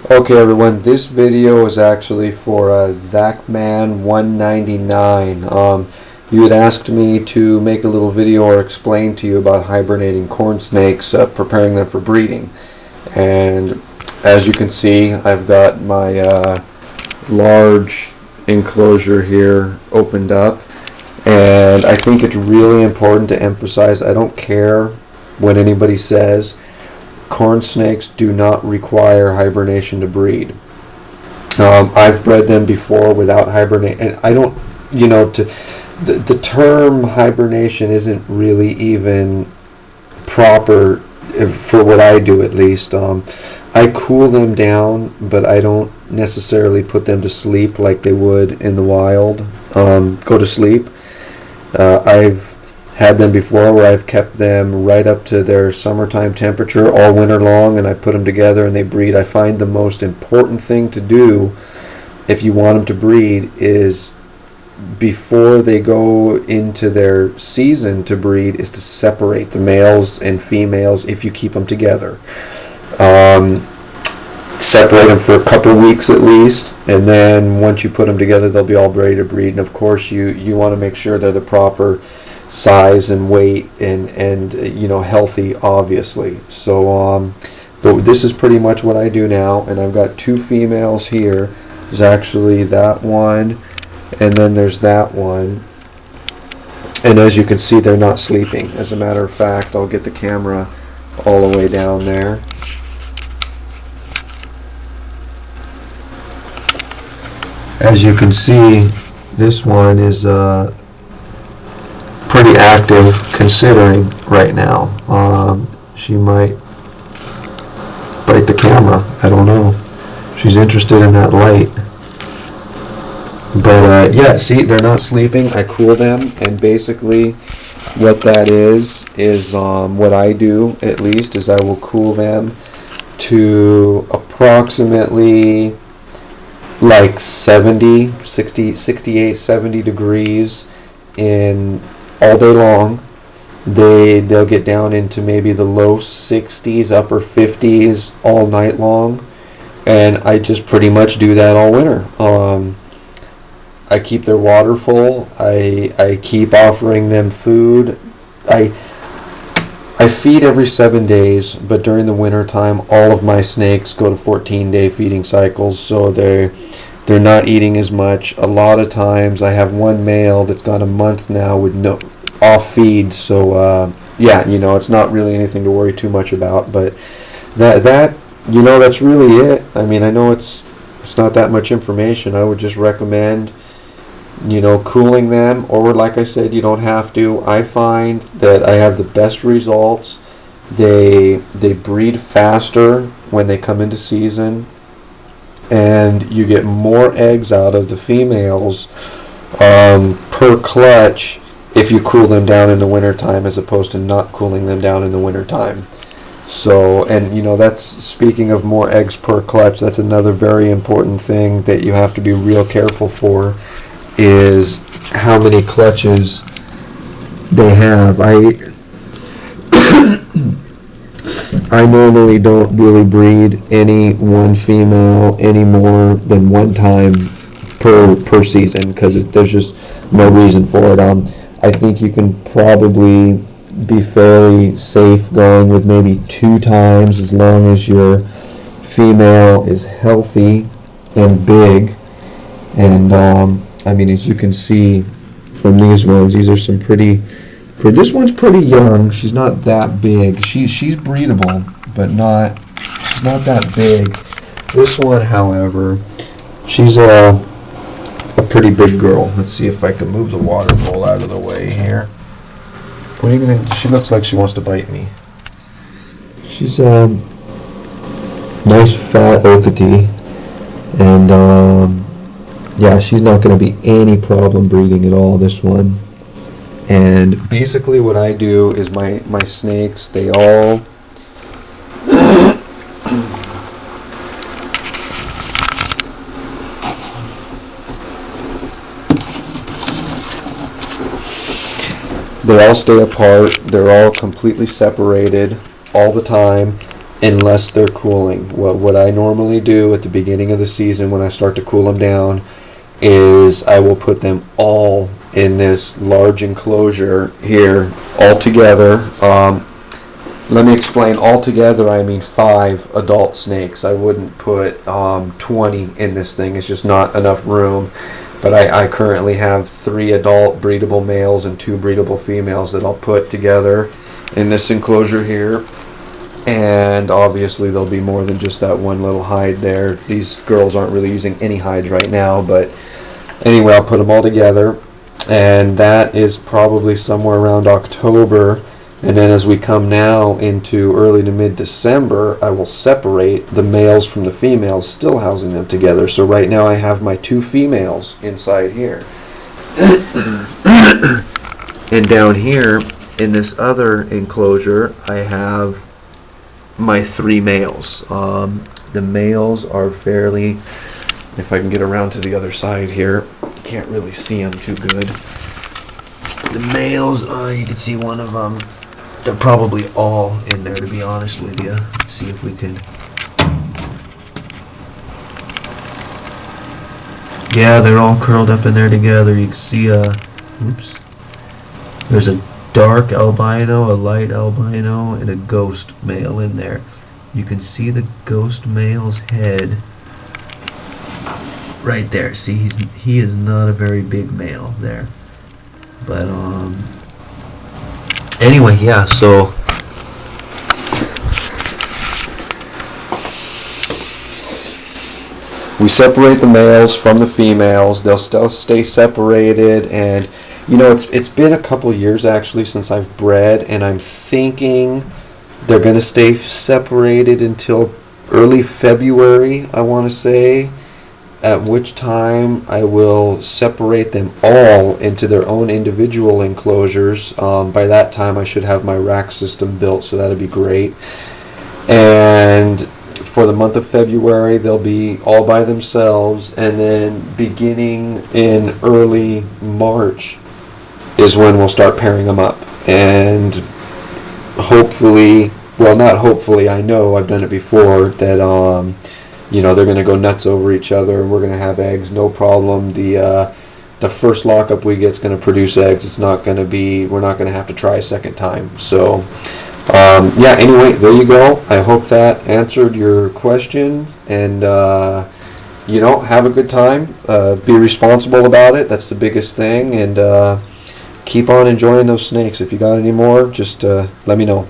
Okay, everyone, this video is actually for Zachman199. You had asked me to make a little video or explain to you about hibernating corn snakes, preparing them for breeding. And as you can see, I've got my large enclosure here opened up. And I think it's really important to emphasize, I don't care what anybody says, corn snakes do not require hibernation to breed. I've bred them before without hibernate, and I don't, the term hibernation isn't really even proper for what I do, at least. I cool them down, but I don't necessarily put them to sleep like they would in the wild. Go to sleep. I've had them before where I've kept them right up to their summertime temperature all winter long, and I put them together and they breed. I find the most important thing to do if you want them to breed is before they go into their season to breed is to separate the males and females if you keep them together. Separate them for a couple weeks at least, and then once you put them together they'll be all ready to breed. And of course you want to make sure they're the proper size and weight and healthy, obviously. So but this is pretty much what I do now, and I've got two females here. There's actually that one, and then there's that one, and as you can see they're not sleeping. As a matter of fact, I'll get the camera all the way down there. As you can see, this one is pretty active considering right now. She might bite the camera. I don't know. She's interested in that light. But yeah, see, they're not sleeping. I cool them, and basically what that is what I do, at least, is I will cool them to approximately like 68, 70 degrees in all day long. They'll get down into maybe the low 60s, upper 50s all night long, and I just pretty much do that all winter. I keep their water full. I keep offering them food. I feed every 7 days, but during the winter time all of my snakes go to 14-day feeding cycles, so they're not eating as much. A lot of times I have one male that's gone a month now with no off feed, so yeah, it's not really anything to worry too much about. But that's really it. I mean, I know it's not that much information. I would just recommend cooling them, or like I said, you don't have to. I find that I have the best results. They breed faster when they come into season, and you get more eggs out of the females per clutch if you cool them down in the wintertime as opposed to not cooling them down in the wintertime. So, and that's, speaking of more eggs per clutch, that's another very important thing that you have to be real careful for, is how many clutches they have. I normally don't really breed any one female any more than one time per season, because there's just no reason for it. I think you can probably be fairly safe going with maybe 2 times, as long as your female is healthy and big. And I mean, as you can see from these ones, these are some pretty. This one's pretty young. She's not that big. She's breedable, but she's not that big. This one, however, she's a pretty big girl. Let's see if I can move the water bowl out of the way here. What are you gonna? She looks like she wants to bite me. She's a nice fat Okatee, and yeah, she's not going to be any problem breeding at all, this one. And basically what I do is my snakes, they all stay apart. They're all completely separated all the time. unless they're cooling. What I normally do at the beginning of the season when I start to cool them down is I will put them all in this large enclosure here all together. Let me explain. All together, I mean 5 adult snakes. I wouldn't put 20 in this thing. It's just not enough room. But I currently have 3 adult breedable males and 2 breedable females that I'll put together in this enclosure here. And obviously there'll be more than just that one little hide there. These girls aren't really using any hides right now, but anyway, I'll put them all together. And that is probably somewhere around October. And then as we come now into early to mid-December, I will separate the males from the females, still housing them together. So right now I have my 2 females inside here. And down here in this other enclosure, I have my 3 males. The males are fairly, if I can get around to the other side here, can't really see them too good. The males, you can see one of them. They're probably all in there, to be honest with you. Let's see if we can. Yeah, they're all curled up in there together. You can see, oops. There's a dark albino, a light albino, and a ghost male in there. You can see the ghost male's head right there. See, he is not a very big male there. But, anyway, yeah, so we separate the males from the females. They'll still stay separated, and you know, it's been a couple years actually since I've bred, and I'm thinking they're going to stay separated until early February, I want to say, at which time I will separate them all into their own individual enclosures. By that time I should have my rack system built, so that'll be great. And for the month of February they'll be all by themselves, and then beginning in early March is when we'll start pairing them up. And hopefully, well, not hopefully, I know I've done it before, that you know, they're going to go nuts over each other, and we're going to have eggs, no problem. The first lockup we get is going to produce eggs. It's not going to be, we're not going to have to try a second time. So yeah, anyway, there you go. I hope that answered your question, and you know, have a good time. Be responsible about it. That's the biggest thing, and keep on enjoying those snakes. If you got any more, just let me know.